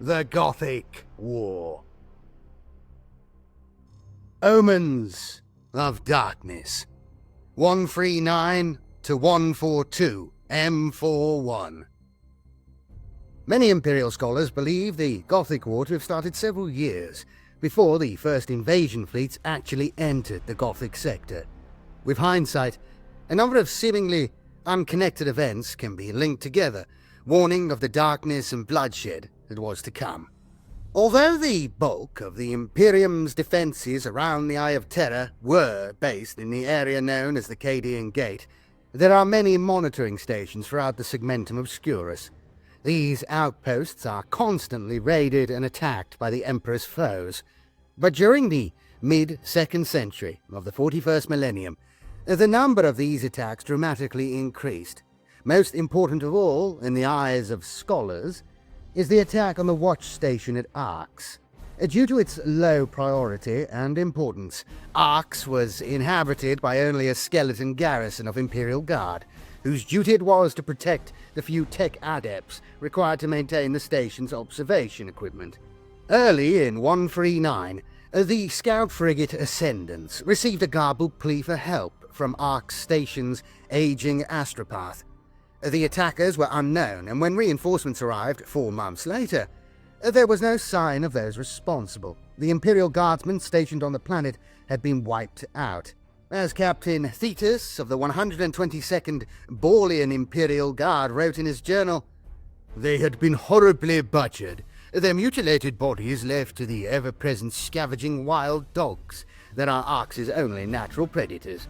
the Gothic War. Omens of Darkness. 139 to 142 M41. Many Imperial scholars believe the Gothic War to have started several years before the first invasion fleets actually entered the Gothic Sector. With hindsight, a number of seemingly unconnected events can be linked together, warning of the darkness and bloodshed that was to come. Although the bulk of the Imperium's defences around the Eye of Terror were based in the area known as the Cadian Gate, there are many monitoring stations throughout the Segmentum Obscurus. These outposts are constantly raided and attacked by the Emperor's foes. But during the mid-2nd century of the 41st millennium, the number of these attacks dramatically increased. Most important of all, in the eyes of scholars, is the attack on the watch station at Arx. Due to its low priority and importance, Arx was inhabited by only a skeleton garrison of Imperial Guard, whose duty it was to protect the few tech adepts required to maintain the station's observation equipment. Early in 139, the scout frigate Ascendance received a garbled plea for help from Arx Station's aging astropath. The attackers were unknown, and when reinforcements arrived 4 months later, there was no sign of those responsible. The Imperial Guardsmen stationed on the planet had been wiped out. As Captain Thetis of the 122nd Borlean Imperial Guard wrote in his journal, "They had been horribly butchered, their mutilated bodies left to the ever-present scavenging wild dogs that are Arx's only natural predators."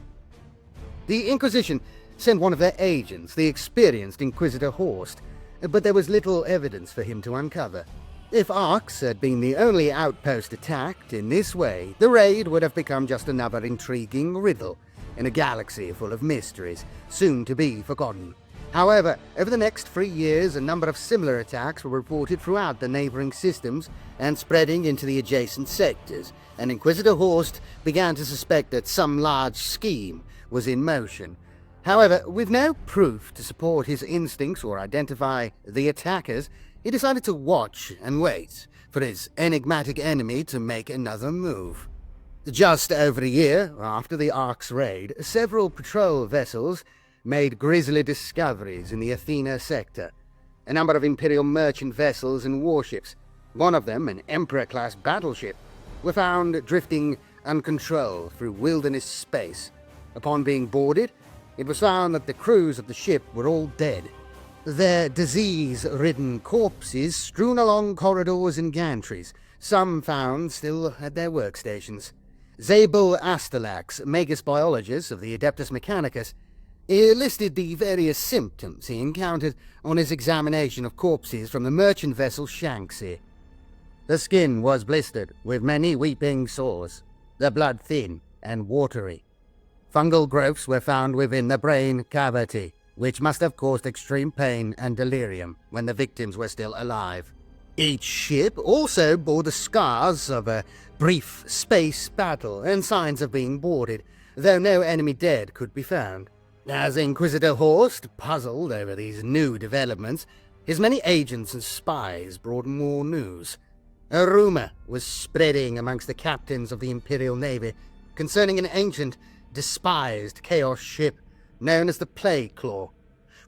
The Inquisition sent one of their agents, the experienced Inquisitor Horst, but there was little evidence for him to uncover. If Arx had been the only outpost attacked in this way, the raid would have become just another intriguing riddle in a galaxy full of mysteries, soon to be forgotten. However, over the next 3 years, a number of similar attacks were reported throughout the neighboring systems and spreading into the adjacent sectors, and Inquisitor Horst began to suspect that some large scheme was in motion. However, with no proof to support his instincts or identify the attackers, he decided to watch and wait for his enigmatic enemy to make another move. Just over a year after the Arx raid, several patrol vessels made grisly discoveries in the Athena sector. A number of Imperial merchant vessels and warships, one of them an Emperor-class battleship, were found drifting uncontrolled through wilderness space. Upon being boarded, it was found that the crews of the ship were all dead, their disease-ridden corpses strewn along corridors and gantries, some found still at their workstations. Zabel Asterlax, Magus Biologist of the Adeptus Mechanicus, listed the various symptoms he encountered on his examination of corpses from the merchant vessel Shanxi. The skin was blistered, with many weeping sores, the blood thin and watery. Fungal growths were found within the brain cavity, which must have caused extreme pain and delirium when the victims were still alive. Each ship also bore the scars of a brief space battle and signs of being boarded, though no enemy dead could be found. As Inquisitor Horst puzzled over these new developments, his many agents and spies brought more news. A rumor was spreading amongst the captains of the Imperial Navy concerning an ancient, despised Chaos ship known as the Plague Claw.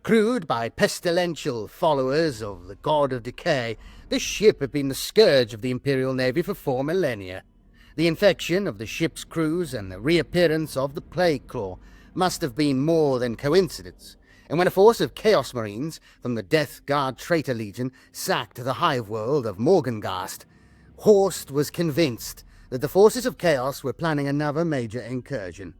Crewed by pestilential followers of the God of Decay, this ship had been the scourge of the Imperial Navy for 4 millennia. The infection of the ship's crews and the reappearance of the Plague Claw must have been more than coincidence, and when a force of Chaos Marines from the Death Guard Traitor Legion sacked the hive world of Morgengast, Horst was convinced that the forces of Chaos were planning another major incursion.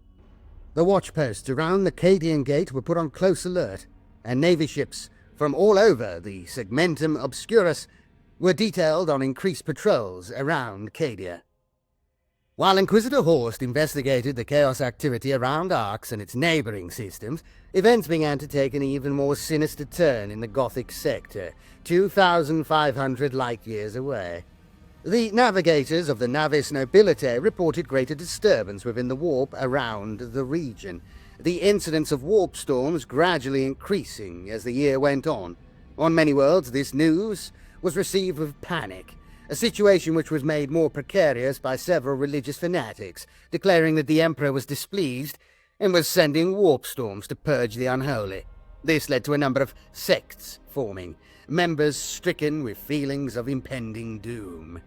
The watchposts around the Cadian Gate were put on close alert, and Navy ships from all over the Segmentum Obscurus were detailed on increased patrols around Cadia. While Inquisitor Horst investigated the Chaos activity around Arx and its neighboring systems, events began to take an even more sinister turn in the Gothic Sector, 2,500 light-years away. The navigators of the Navis Nobilitae reported greater disturbance within the warp around the region, the incidence of warp storms gradually increasing as the year went on. On many worlds, this news was received with panic, a situation which was made more precarious by several religious fanatics, declaring that the Emperor was displeased and was sending warp storms to purge the unholy. This led to a number of sects forming, members stricken with feelings of impending doom.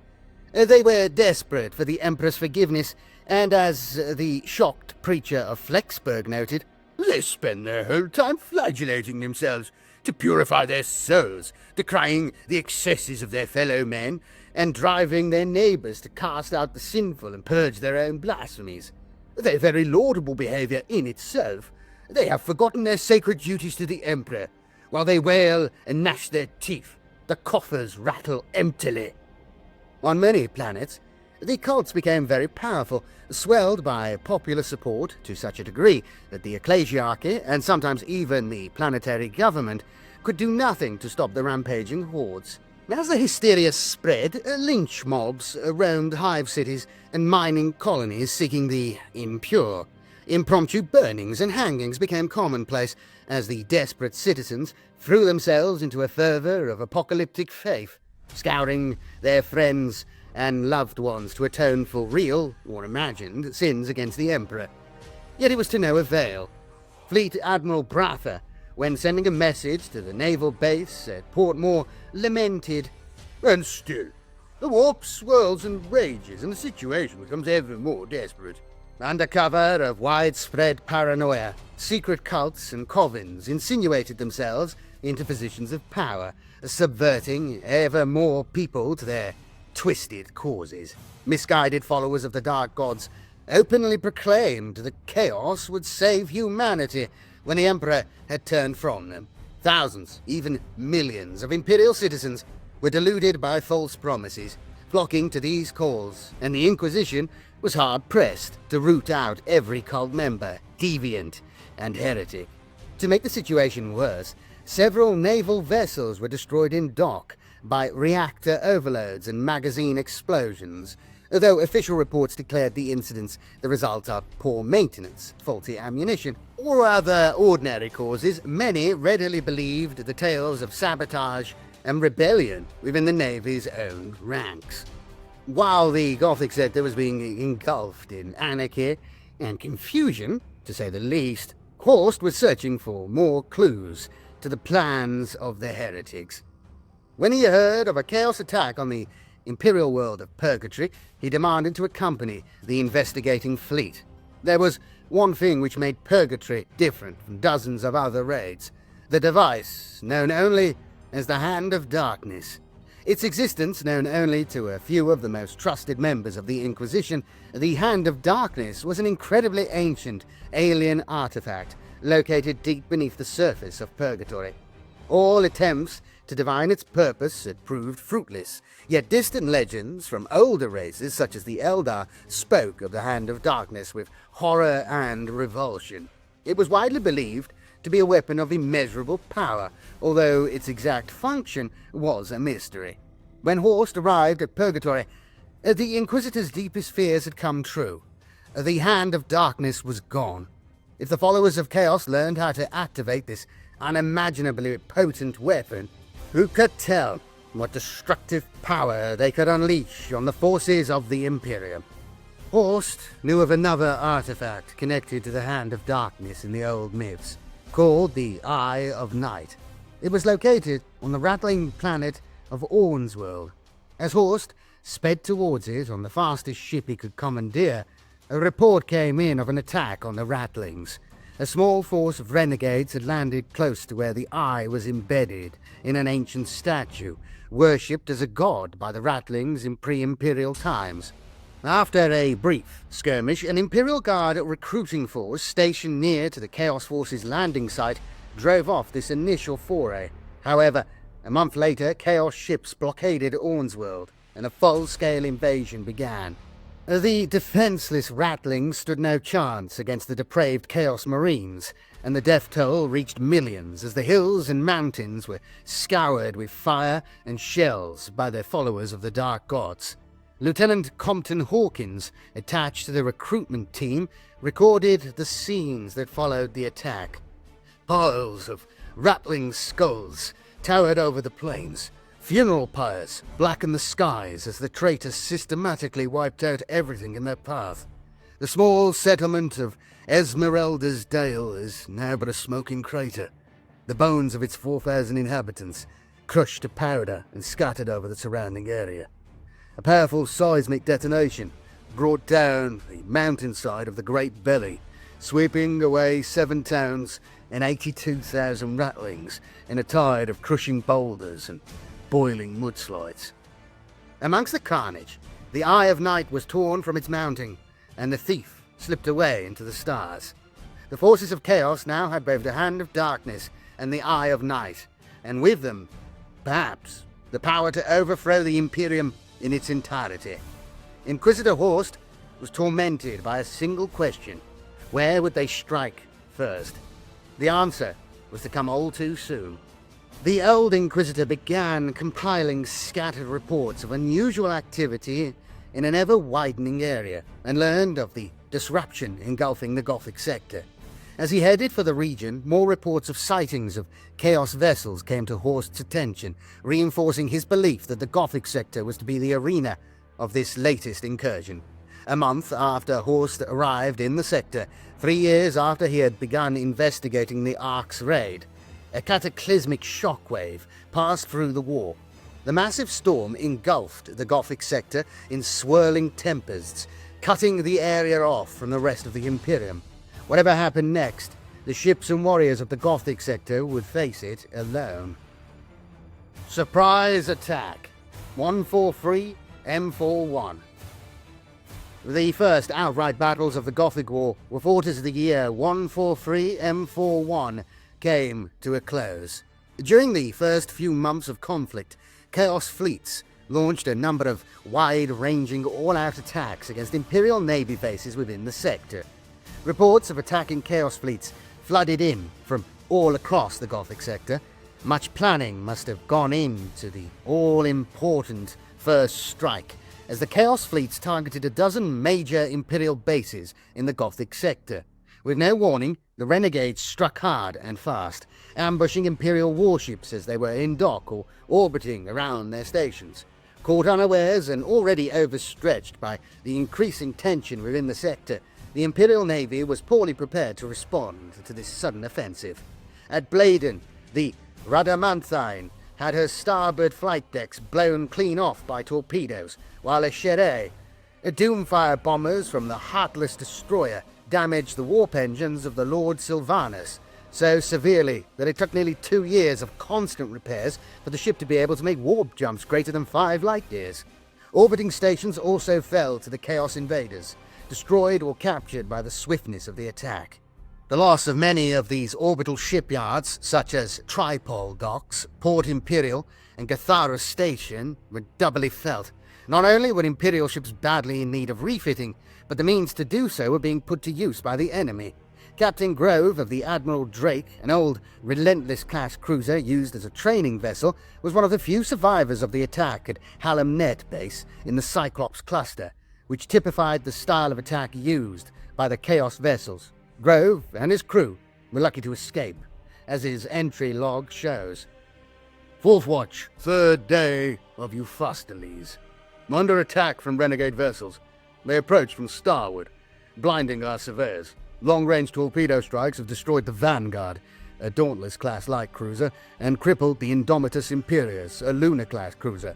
They were desperate for the Emperor's forgiveness, and as the shocked preacher of Flexburg noted, they spend their whole time flagellating themselves to purify their souls, decrying the excesses of their fellow men, and driving their neighbours to cast out the sinful and purge their own blasphemies. Their very laudable behaviour in itself. They have forgotten their sacred duties to the Emperor. While they wail and gnash their teeth, the coffers rattle emptily. On many planets, the cults became very powerful, swelled by popular support to such a degree that the ecclesiarchy, and sometimes even the planetary government, could do nothing to stop the rampaging hordes. As the hysteria spread, lynch mobs roamed hive cities and mining colonies seeking the impure. Impromptu burnings and hangings became commonplace as the desperate citizens threw themselves into a fervour of apocalyptic faith, scouring their friends and loved ones to atone for real, or imagined, sins against the Emperor. Yet it was to no avail. Fleet Admiral Bratha, when sending a message to the naval base at Portmore, lamented, "And still, the warp swirls and rages, and the situation becomes ever more desperate." Under cover of widespread paranoia, secret cults and covens insinuated themselves into positions of power, subverting ever more people to their twisted causes. Misguided followers of the Dark Gods openly proclaimed that chaos would save humanity when the Emperor had turned from them. Thousands, even millions of Imperial citizens were deluded by false promises, flocking to these calls, and the Inquisition was hard-pressed to root out every cult member, deviant and heretic. To make the situation worse, several naval vessels were destroyed in dock by reactor overloads and magazine explosions, though official reports declared the incidents the result of poor maintenance, faulty ammunition, or other ordinary causes. Many readily believed the tales of sabotage and rebellion within the Navy's own ranks. While the Gothic Sector was being engulfed in anarchy and confusion, to say the least, Horst was searching for more clues to the plans of the heretics. When he heard of a chaos attack on the Imperial world of Purgatory, he demanded to accompany the investigating fleet. There was one thing which made Purgatory different from dozens of other raids: the device known only as the Hand of Darkness. Its existence known only to a few of the most trusted members of the Inquisition, the Hand of Darkness was an incredibly ancient alien artifact located deep beneath the surface of Purgatory. All attempts to divine its purpose had proved fruitless, yet distant legends from older races such as the Eldar spoke of the Hand of Darkness with horror and revulsion. It was widely believed to be a weapon of immeasurable power, although its exact function was a mystery. When Horst arrived at Purgatory, the Inquisitor's deepest fears had come true. The Hand of Darkness was gone. If the followers of Chaos learned how to activate this unimaginably potent weapon, who could tell what destructive power they could unleash on the forces of the Imperium? Horst knew of another artifact connected to the Hand of Darkness in the old myths, called the Eye of Night. It was located on the rattling planet of Ornsworld. As Horst sped towards it on the fastest ship he could commandeer, a report came in of an attack on the Rattlings. A small force of renegades had landed close to where the Eye was embedded in an ancient statue, worshipped as a god by the Rattlings in pre-Imperial times. After a brief skirmish, an Imperial Guard recruiting force stationed near to the Chaos Force's landing site drove off this initial foray. However, a month later, Chaos ships blockaded Ornsworld, and a full-scale invasion began. The defenseless Rattlings stood no chance against the depraved Chaos Marines, and the death toll reached millions as the hills and mountains were scoured with fire and shells by their followers of the Dark Gods. Lieutenant Compton Hawkins, attached to the recruitment team, recorded the scenes that followed the attack. Piles of rattling skulls towered over the plains, Funeral pyres blacken the skies as the traitors systematically wiped out everything in their path. The small settlement of Esmeralda's Dale is now but a smoking crater, the bones of its 4,000 inhabitants crushed to powder and scattered over the surrounding area. A powerful seismic detonation brought down the mountainside of the Great Belly, sweeping away 7 towns and 82,000 rattlings in a tide of crushing boulders and boiling mudslides. Amongst the carnage, the Eye of Night was torn from its mounting, and the thief slipped away into the stars. The forces of chaos now had both the Hand of Darkness and the Eye of Night, and with them, perhaps, the power to overthrow the Imperium in its entirety. Inquisitor Horst was tormented by a single question: where would they strike first? The answer was to come all too soon. The old Inquisitor began compiling scattered reports of unusual activity in an ever-widening area, and learned of the disruption engulfing the Gothic Sector. As he headed for the region, more reports of sightings of Chaos vessels came to Horst's attention, reinforcing his belief that the Gothic Sector was to be the arena of this latest incursion. A month after Horst arrived in the sector, 3 years after he had begun investigating the Ark's raid, a cataclysmic shockwave passed through the war. The massive storm engulfed the Gothic sector in swirling tempests, cutting the area off from the rest of the Imperium. Whatever happened next, the ships and warriors of the Gothic sector would face it alone. Surprise attack. 143 M41. The first outright battles of the Gothic War were fought as the year 143 M41 came to a close. During the first few months of conflict, Chaos fleets launched a number of wide-ranging all-out attacks against Imperial Navy bases within the sector. Reports of attacking Chaos fleets flooded in from all across the Gothic sector. Much planning must have gone into the all-important first strike, as the Chaos fleets targeted a dozen major Imperial bases in the Gothic sector. With no warning, the renegades struck hard and fast, ambushing Imperial warships as they were in dock or orbiting around their stations. Caught unawares and already overstretched by the increasing tension within the sector, the Imperial Navy was poorly prepared to respond to this sudden offensive. At Bladen, the Rhadamanthine had her starboard flight decks blown clean off by torpedoes, while Echere, Doomfire bombers from the Heartless Destroyer, damaged the warp engines of the Lord Sylvanus so severely that it took nearly 2 years of constant repairs for the ship to be able to make warp jumps greater than 5 light years. Orbiting stations also fell to the Chaos invaders, destroyed or captured by the swiftness of the attack. The loss of many of these orbital shipyards, such as Tripol Docks, Port Imperial, and Gathara Station, were doubly felt. Not only were Imperial ships badly in need of refitting, but the means to do so were being put to use by the enemy. Captain Grove of the Admiral Drake, an old Relentless-class cruiser used as a training vessel, was one of the few survivors of the attack at Hallam Net base in the Cyclops cluster, which typified the style of attack used by the Chaos vessels. Grove and his crew were lucky to escape, as his entry log shows. Fourth watch, 3rd day of Euphosteles. Under attack from renegade vessels. They approached from starward, blinding our surveyors. Long-range torpedo strikes have destroyed the Vanguard, a Dauntless-class light cruiser, and crippled the Indomitus Imperius, a Lunar-class cruiser.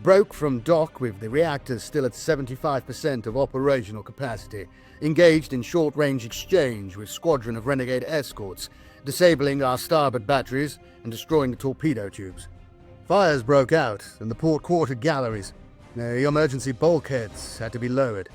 Broke from dock with the reactors still at 75% of operational capacity. Engaged in short-range exchange with squadron of renegade escorts, disabling our starboard batteries and destroying the torpedo tubes. Fires broke out in the port quarter galleries. The emergency bulkheads had to be lowered.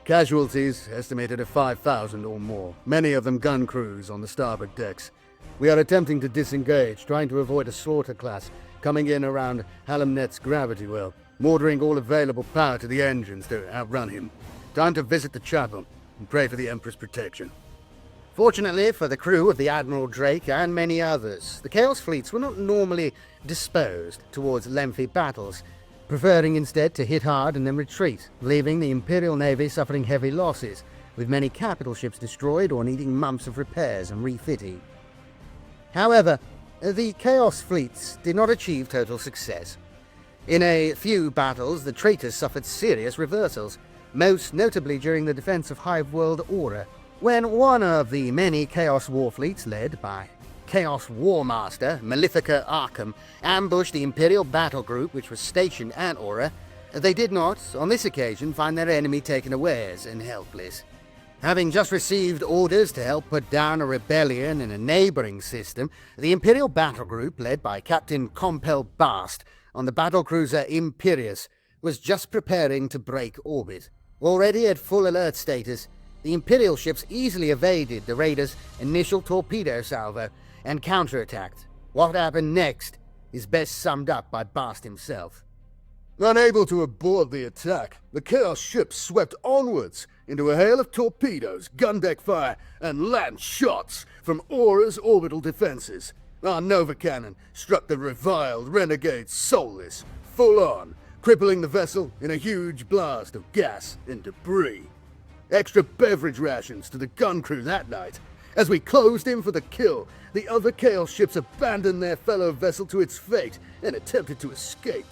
Casualties estimated at 5,000 or more, many of them gun crews on the starboard decks. We are attempting to disengage, trying to avoid a slaughter class coming in around Hallam Net's gravity well, ordering all available power to the engines to outrun him. Time to visit the chapel and pray for the Emperor's protection. Fortunately for the crew of the Admiral Drake and many others, the Chaos fleets were not normally disposed towards lengthy battles, preferring instead to hit hard and then retreat, leaving the Imperial Navy suffering heavy losses, with many capital ships destroyed or needing months of repairs and refitting. However, the Chaos fleets did not achieve total success. In a few battles, the traitors suffered serious reversals, most notably during the defense of Hive-World Aura, when one of the many Chaos War fleets led by Chaos War Master Malefica Arkham ambushed the Imperial battle group which was stationed at Aura. They did not, on this occasion, find their enemy taken unawares and helpless. Having just received orders to help put down a rebellion in a neighboring system, the Imperial battle group, led by Captain Compel Bast on the battlecruiser Imperius, was just preparing to break orbit. Already at full alert status, the Imperial ships easily evaded the raiders' initial torpedo salvo and counterattacked. What happened next is best summed up by Bast himself. Unable to abort the attack, the Chaos ships swept onwards into a hail of torpedoes, gun deck fire, and land shots from Aura's orbital defenses. Our Nova Cannon struck the reviled renegade soulless, full on, crippling the vessel in a huge blast of gas and debris. Extra beverage rations to the gun crew that night. As we closed in for the kill, the other Chaos ships abandoned their fellow vessel to its fate and attempted to escape.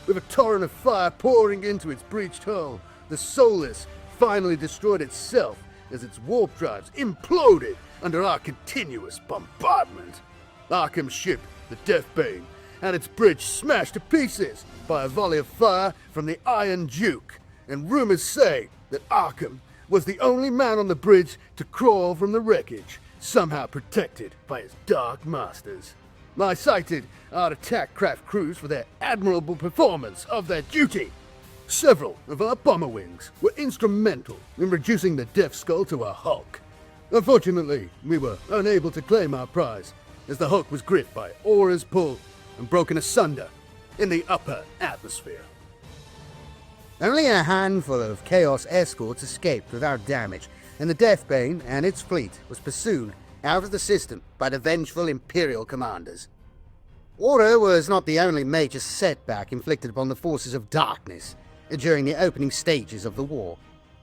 With a torrent of fire pouring into its breached hull, the Soulless finally destroyed itself as its warp drives imploded under our continuous bombardment. Arkham's ship, the Deathbane, had its bridge smashed to pieces by a volley of fire from the Iron Duke, and rumors say that Arkham was the only man on the bridge to crawl from the wreckage, somehow protected by his dark masters. I cited our attack craft crews for their admirable performance of their duty. Several of our bomber wings were instrumental in reducing the Death Skull to a hulk. Unfortunately, we were unable to claim our prize, as the hulk was gripped by Aura's pull and broken asunder in the upper atmosphere. Only a handful of Chaos escorts escaped without damage, and the Deathbane and its fleet was pursued out of the system by the vengeful Imperial commanders. Aura was not the only major setback inflicted upon the forces of darkness during the opening stages of the war.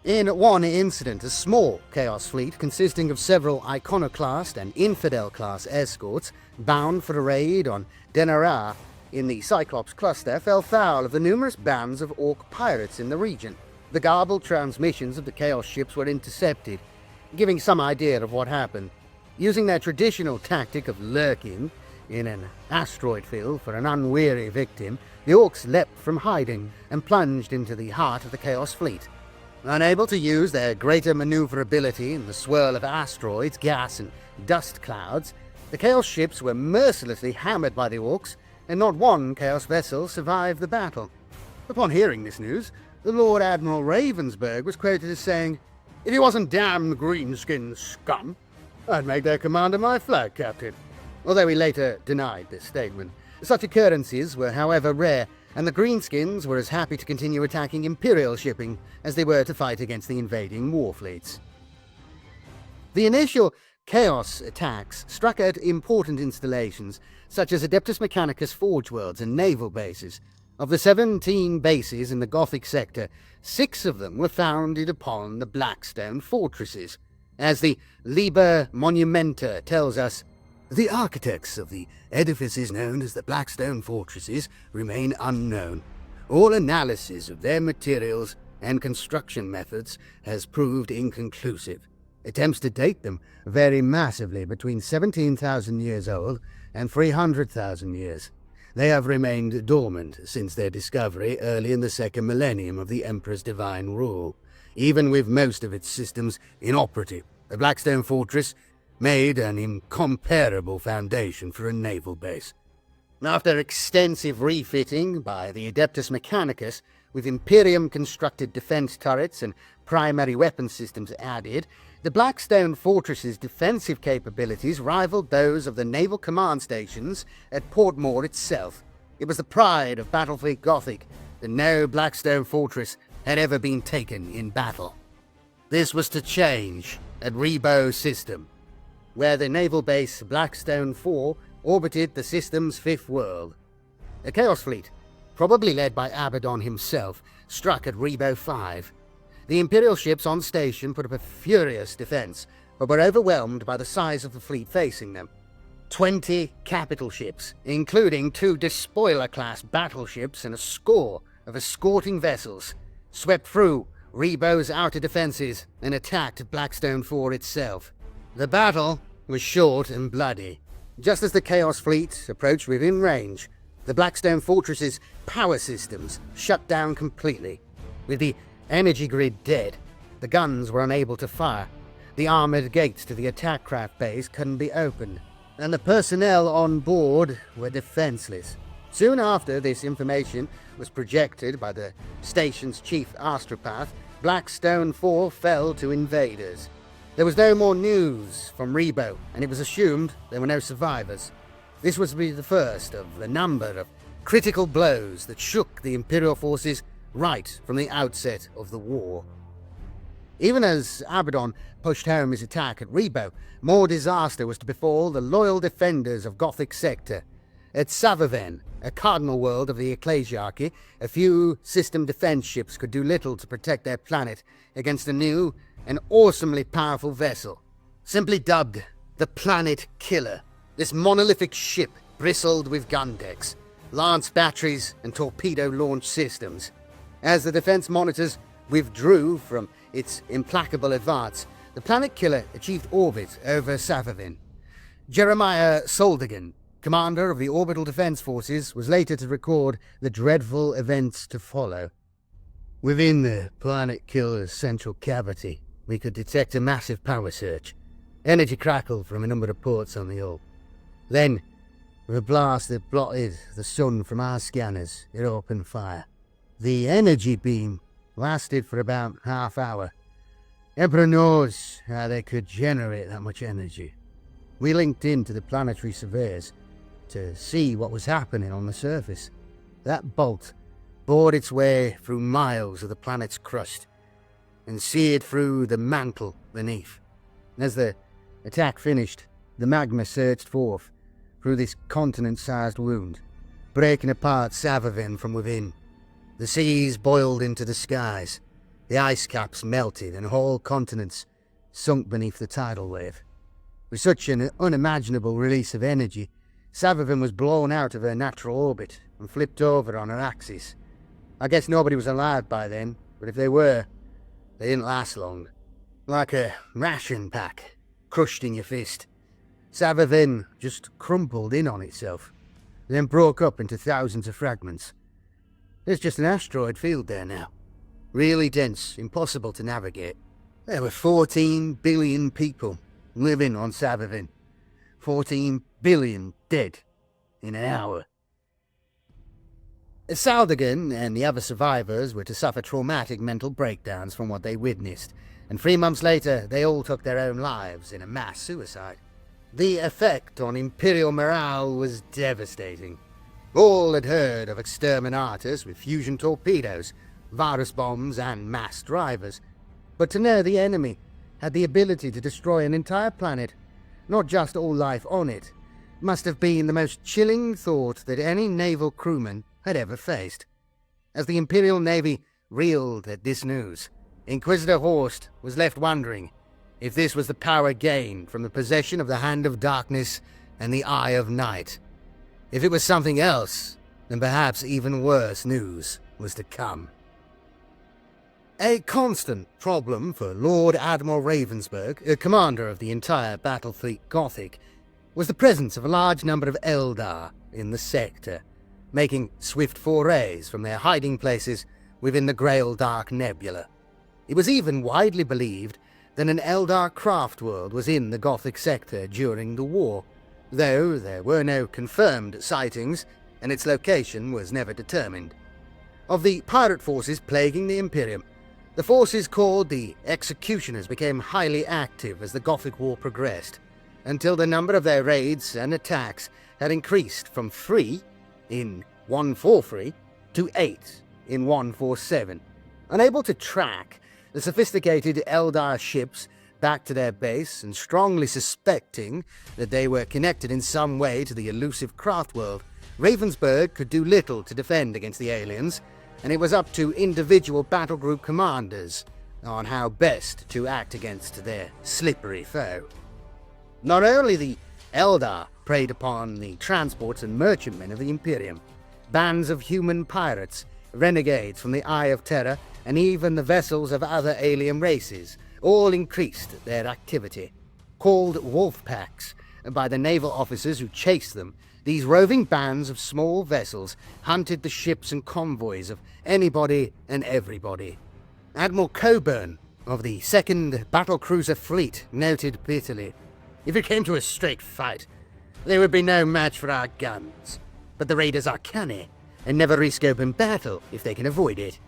In one incident, a small Chaos fleet consisting of several Iconoclast and Infidel-class escorts bound for a raid on Denara in the Cyclops cluster fell foul of the numerous bands of Orc pirates in the region. The garbled transmissions of the Chaos ships were intercepted, giving some idea of what happened. Using their traditional tactic of lurking in an asteroid field for an unwary victim, the Orcs leapt from hiding and plunged into the heart of the Chaos fleet. Unable to use their greater maneuverability in the swirl of asteroids, gas, and dust clouds, the Chaos ships were mercilessly hammered by the Orcs, and not one Chaos vessel survived the battle. Upon hearing this news, the Lord Admiral Ravensburg was quoted as saying, "If he wasn't damned green-skinned scum, I'd make their commander my flag captain," although he later denied this statement. Such occurrences were, however, rare, and the Greenskins were as happy to continue attacking Imperial shipping as they were to fight against the invading war fleets. The initial Chaos attacks struck at important installations, such as Adeptus Mechanicus forge worlds and naval bases. Of the 17 bases in the Gothic Sector, 6 of them were founded upon the Blackstone fortresses. As the Liber Monumenta tells us, the architects of the edifices known as the Blackstone fortresses remain unknown. All analysis of their materials and construction methods has proved inconclusive. Attempts to date them vary massively between 17,000 years old and 300,000 years. They have remained dormant since their discovery early in the second millennium of the Emperor's divine rule. Even with most of its systems inoperative, the Blackstone Fortress made an incomparable foundation for a naval base. After extensive refitting by the Adeptus Mechanicus, with Imperium-constructed defense turrets and primary weapon systems added, the Blackstone Fortress's defensive capabilities rivaled those of the naval command stations at Portmore itself. It was the pride of Battlefleet Gothic that no Blackstone Fortress had ever been taken in battle. This was to change at Rebo System, where the naval base Blackstone 4 orbited the system's fifth world. A Chaos fleet, probably led by Abaddon himself, struck at Rebo 5. The Imperial ships on station put up a furious defense, but were overwhelmed by the size of the fleet facing them. 20 capital ships, including 2 Despoiler-class battleships and a score of escorting vessels, swept through Rebo's outer defences and attacked Blackstone 4 itself. The battle was short and bloody. Just as the Chaos Fleet approached within range, the Blackstone Fortress's power systems shut down completely. With the energy grid dead, the guns were unable to fire, the armoured gates to the attack craft base couldn't be opened, and the personnel on board were defenceless. Soon after this information was projected by the station's chief astropath, Blackstone 4 fell to invaders. There was no more news from Rebo, and it was assumed there were no survivors. This was to be the first of a number of critical blows that shook the Imperial forces right from the outset of the war. Even as Abaddon pushed home his attack at Rebo, more disaster was to befall the loyal defenders of Gothic Sector. At Savaven, a cardinal world of the Ecclesiarchy, a few system defense ships could do little to protect their planet against a new and awesomely powerful vessel. Simply dubbed the Planet Killer, this monolithic ship bristled with gun decks, lance batteries and torpedo launch systems. As the defense monitors withdrew from its implacable advance, the Planet Killer achieved orbit over Savaven. Jeremiah Soldigan, commander of the Orbital Defense Forces, was later to record the dreadful events to follow. Within the Planet Killer's central cavity, we could detect a massive power surge. Energy crackled from a number of ports on the hull. Then, with a blast that blotted the sun from our scanners, it opened fire. The energy beam lasted for about half hour. Emperor knows how they could generate that much energy. We linked into the planetary surveyors to see what was happening on the surface. That bolt bored its way through miles of the planet's crust and seared through the mantle beneath. As the attack finished, the magma surged forth through this continent-sized wound, breaking apart Savaven from within. The seas boiled into the skies, the ice caps melted, and whole continents sunk beneath the tidal wave. With such an unimaginable release of energy, Savaven was blown out of her natural orbit and flipped over on her axis. I guess nobody was alive by then, but if they were, they didn't last long. Like a ration pack, crushed in your fist. Savaven just crumpled in on itself, then broke up into thousands of fragments. There's just an asteroid field there now. Really dense, impossible to navigate. There were 14 billion people living on Savaven. 14 billion dead in an hour. Saldigan and the other survivors were to suffer traumatic mental breakdowns from what they witnessed, and 3 months later they all took their own lives in a mass suicide. The effect on Imperial morale was devastating. All had heard of exterminatus with fusion torpedoes, virus bombs and mass drivers, but to know the enemy had the ability to destroy an entire planet, not just all life on it, must have been the most chilling thought that any naval crewman had ever faced. As the Imperial Navy reeled at this news, Inquisitor Horst was left wondering if this was the power gained from the possession of the Hand of Darkness and the Eye of Night. If it was something else, then perhaps even worse news was to come. A constant problem for Lord Admiral Ravensburg, a commander of the entire Battlefleet Gothic, was the presence of a large number of Eldar in the sector, making swift forays from their hiding places within the Grail Dark Nebula. It was even widely believed that an Eldar craft world was in the Gothic sector during the war, though there were no confirmed sightings and its location was never determined. Of the pirate forces plaguing the Imperium, the forces called the Executioners became highly active as the Gothic War progressed, until the number of their raids and attacks had increased from 3 in 143 to 8 in 147. Unable to track the sophisticated Eldar ships back to their base and strongly suspecting that they were connected in some way to the elusive craft world, Ravensburg could do little to defend against the aliens, and it was up to individual battle group commanders on how best to act against their slippery foe. Not only the Eldar preyed upon the transports and merchantmen of the Imperium. Bands of human pirates, renegades from the Eye of Terror, and even the vessels of other alien races all increased their activity. Called wolf packs by the naval officers who chased them, these roving bands of small vessels hunted the ships and convoys of anybody and everybody. Admiral Coburn of the 2nd Battlecruiser Fleet noted bitterly, "If it came to a straight fight, there would be no match for our guns. But the raiders are canny, and never risk open battle if they can avoid it.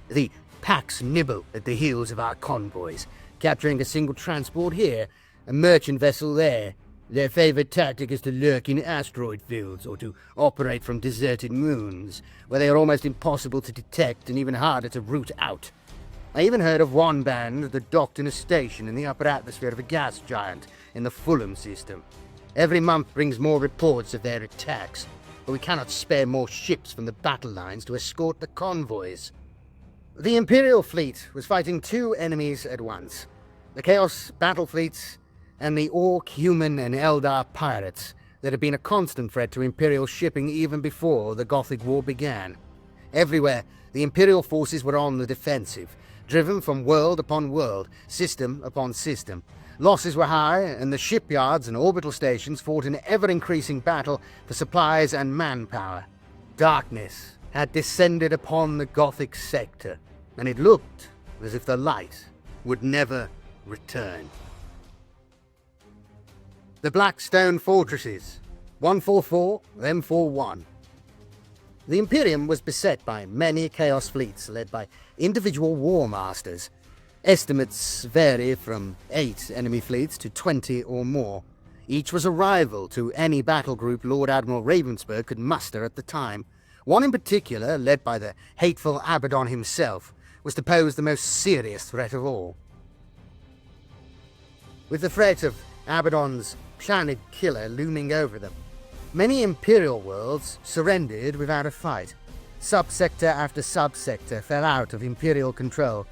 The packs nibble at the heels of our convoys, capturing a single transport here, a merchant vessel there. Their favorite tactic is to lurk in asteroid fields or to operate from deserted moons, where they are almost impossible to detect and even harder to root out. I even heard of one band that docked in a station in the upper atmosphere of a gas giant in the Fulham system. Every month brings more reports of their attacks, but we cannot spare more ships from the battle lines to escort the convoys." The Imperial fleet was fighting two enemies at once: the Chaos battle fleets and the Orc, Human, and Eldar pirates that had been a constant threat to Imperial shipping even before the Gothic War began. Everywhere, the Imperial forces were on the defensive, driven from world upon world, system upon system. Losses were high, and the shipyards and orbital stations fought an ever-increasing battle for supplies and manpower. Darkness had descended upon the Gothic Sector, and it looked as if the light would never return. The Black Stone Fortresses, 144, M41. The Imperium was beset by many Chaos fleets led by individual war masters. Estimates vary from 8 enemy fleets to 20 or more. Each was a rival to any battle group Lord Admiral Ravensburg could muster at the time. One in particular, led by the hateful Abaddon himself, was to pose the most serious threat of all. With the threat of Abaddon's planet killer looming over them, many Imperial worlds surrendered without a fight. Subsector after subsector fell out of Imperial control,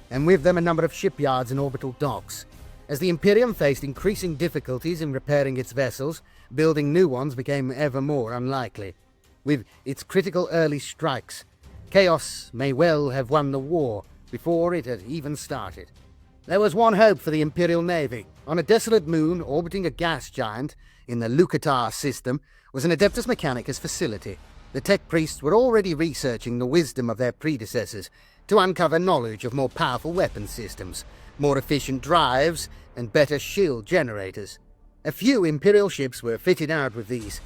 and with them a number of shipyards and orbital docks. As the Imperium faced increasing difficulties in repairing its vessels, building new ones became ever more unlikely. With its critical early strikes, Chaos may well have won the war before it had even started. There was one hope for the Imperial Navy. On a desolate moon orbiting a gas giant in the Lucatar system was an Adeptus Mechanicus facility. The tech priests were already researching the wisdom of their predecessors to uncover knowledge of more powerful weapon systems, more efficient drives, and better shield generators. A few Imperial ships were fitted out with these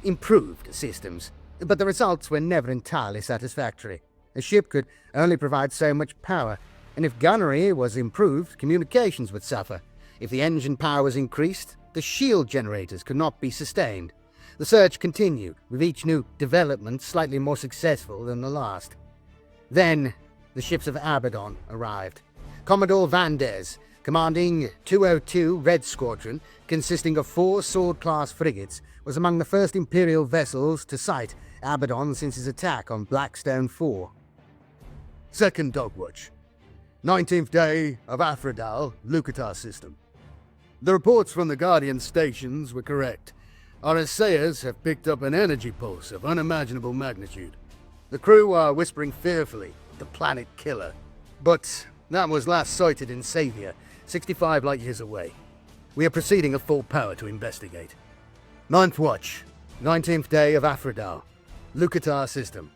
improved systems, but the results were never entirely satisfactory. A ship could only provide so much power, and if gunnery was improved, communications would suffer. If the engine power was increased, the shield generators could not be sustained. The search continued, with each new development slightly more successful than the last. Then, the ships of Abaddon arrived. Commodore Vandes, commanding 202 Red Squadron, consisting of 4 sword-class frigates, was among the first Imperial vessels to sight Abaddon since his attack on Blackstone 4. Second Dogwatch. 19th day of Aphrodite, Lucatar system. The reports from the Guardian stations were correct. Our assayers have picked up an energy pulse of unimaginable magnitude. The crew are whispering fearfully, "the planet killer." But that was last sighted in Savia, 65 light years away. We are proceeding at full power to investigate. 9th watch, 19th day of Aphrodite, Lucatar system.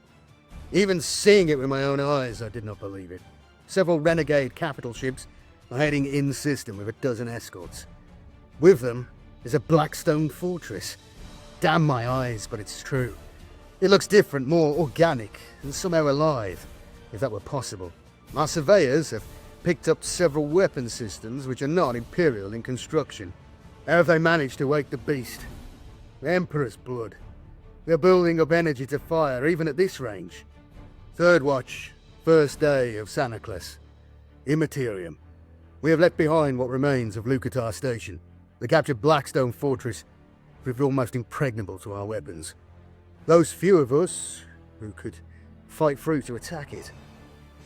Even seeing it with my own eyes, I did not believe it. Several renegade capital ships are heading in-system with a dozen escorts. With them is a Blackstone fortress. Damn my eyes, but it's true. It looks different, more organic, and somehow alive, if that were possible. Our surveyors have picked up several weapon systems which are not Imperial in construction. How have they managed to wake the beast? The Emperor's blood. They're building up energy to fire, even at this range. 3rd watch, 1st day of Sanaclus. Imperium. We have left behind what remains of Lucatar Station. The captured Blackstone Fortress proved almost impregnable to our weapons. Those few of us who could fight through to attack it.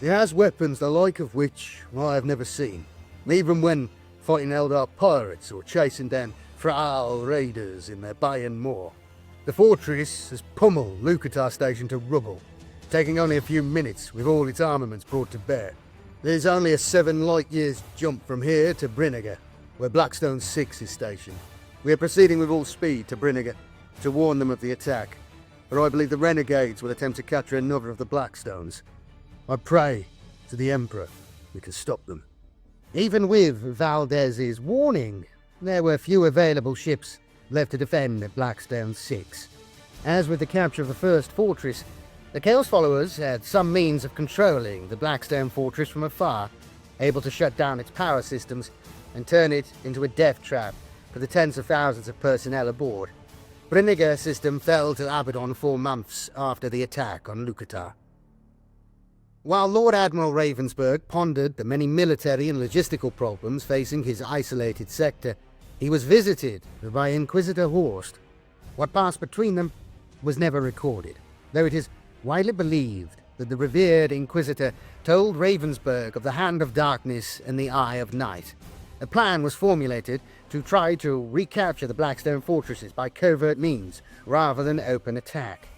It has weapons the like of which I have never seen, even when fighting Eldar pirates or chasing down Thrall raiders in their Bayern Moor. The fortress has pummeled Lucatar Station to rubble, taking only a few minutes with all its armaments brought to bear. There's only a 7 light years jump from here to Brynniger, where Blackstone 6 is stationed. We are proceeding with all speed to Brynniger to warn them of the attack, for I believe the renegades will attempt to capture another of the Blackstones. I pray to the Emperor we can stop them. Even with Valdez's warning, there were few available ships left to defend at Blackstone 6. As with the capture of the first fortress, the Chaos Followers had some means of controlling the Blackstone fortress from afar, able to shut down its power systems and turn it into a death trap for the tens of thousands of personnel aboard. Brynniger's system fell to Abaddon 4 months after the attack on Lucatar. While Lord Admiral Ravensburg pondered the many military and logistical problems facing his isolated sector, he was visited by Inquisitor Horst. What passed between them was never recorded, though it is widely believed that the revered Inquisitor told Ravensburg of the Hand of Darkness and the Eye of Night. A plan was formulated to try to recapture the Blackstone fortresses by covert means, rather than open attack.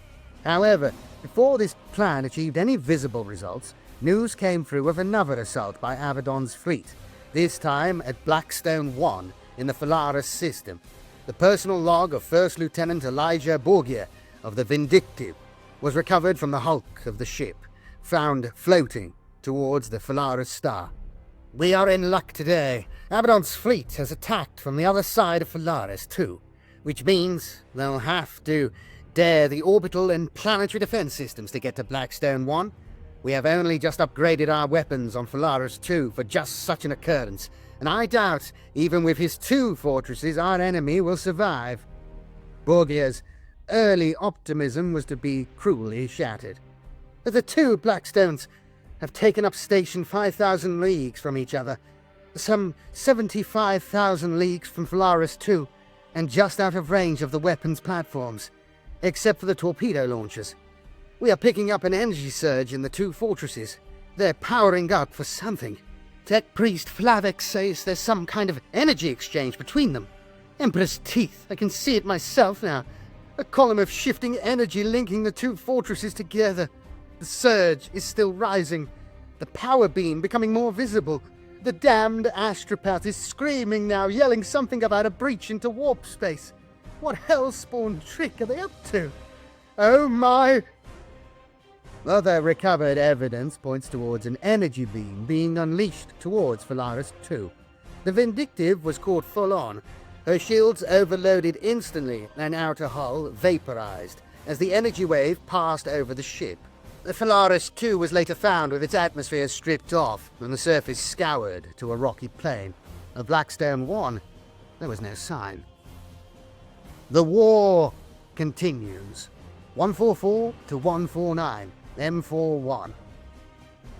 However, before this plan achieved any visible results, news came through of another assault by Abaddon's fleet, this time at Blackstone 1 in the Phalaris system. The personal log of First Lieutenant Elijah Borgia of the Vindictive was recovered from the hulk of the ship, found floating towards the Phalaris star. We are in luck today. Abaddon's fleet has attacked from the other side of Phalaris too, which means they'll have to dare the orbital and planetary defense systems to get to Blackstone 1. We have only just upgraded our weapons on Phalaris 2 for just such an occurrence, and I doubt, even with his 2 fortresses, our enemy will survive. Borgia's early optimism was to be cruelly shattered. The 2 Blackstones have taken up station 5,000 leagues from each other, some 75,000 leagues from Phalaris 2, and just out of range of the weapons platforms, except for the torpedo launchers. We are picking up an energy surge in the 2 fortresses. They're powering up for something. Tech Priest Flavix says there's some kind of energy exchange between them. Emperor's teeth, I can see it myself now. A column of shifting energy linking the 2 fortresses together. The surge is still rising, the power beam becoming more visible. The damned astropath is screaming now, yelling something about a breach into warp space. What hellspawn trick are they up to? Oh my! Other recovered evidence points towards an energy beam being unleashed towards Phalaris 2. The Vindictive was caught full on. Her shields overloaded instantly and outer hull vaporized as the energy wave passed over the ship. The Phalaris 2 was later found with its atmosphere stripped off and the surface scoured to a rocky plain. Of Blackstone 1, there was no sign. The war continues. 144 to 149, M41.